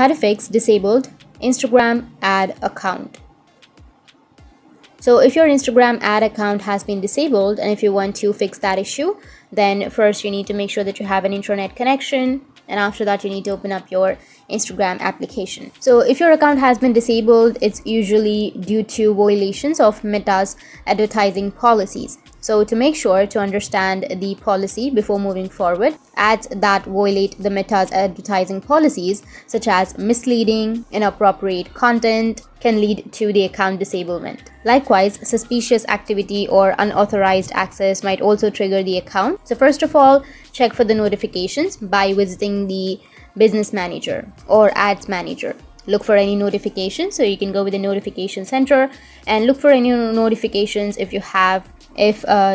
How to fix disabled Instagram ad account. So if your Instagram ad account has been disabled and if you want to fix that issue, then first you need to make sure that you have an internet connection, and after that you need to open up your Instagram application. So if your account has been disabled, it's usually due to violations of Meta's advertising policies. So to make sure to understand the policy before moving forward, ads that violate the Meta's advertising policies, such as misleading, inappropriate content, can lead to the account disablement. Likewise, suspicious activity or unauthorized access might also trigger the account. So first of all, check for the notifications by visiting the business manager or ads manager. Look for any notifications, so you can go with the notification center and look for any notifications if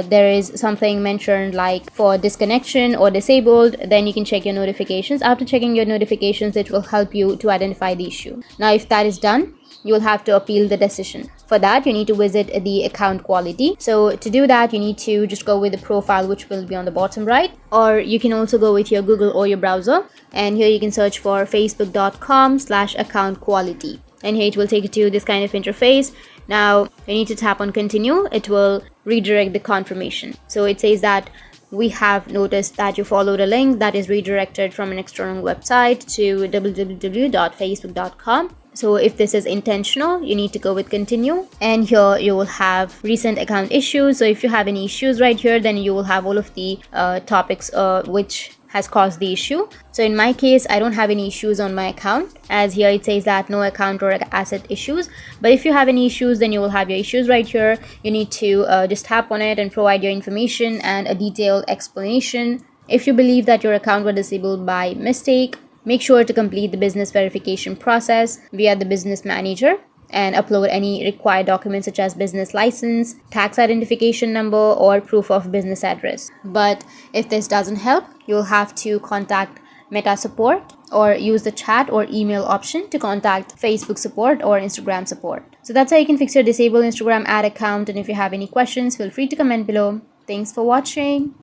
there is something mentioned like for disconnection or disabled, then you can check your notifications. After checking your notifications, it will help you to identify the issue. Now if that is done, you will have to appeal the decision. For that, you need to visit the account quality. So to do that, you need to just go with the profile, which will be on the bottom right, or you can also go with your Google or your browser, and here you can search for facebook.com/account quality, and here it will take you to this kind of interface. Now you need to tap on continue. It will redirect the confirmation. So it says that we have noticed that you followed a link that is redirected from an external website to www.facebook.com. So if this is intentional, you need to go with continue, and here you will have recent account issues. So if you have any issues right here, then you will have all of the topics which has caused the issue. So in my case, I don't have any issues on my account, as here it says that no account or asset issues. But if you have any issues, then you will have your issues right here. You need to just tap on it and provide your information and a detailed explanation. If you believe that your account was disabled by mistake, make sure to complete the business verification process via the business manager and upload any required documents such as business license, tax identification number, or proof of business address. But if this doesn't help, you'll have to contact Meta support or use the chat or email option to contact Facebook support or Instagram support. So that's how you can fix your disabled Instagram ad account, and if you have any questions, feel free to comment below. Thanks for watching.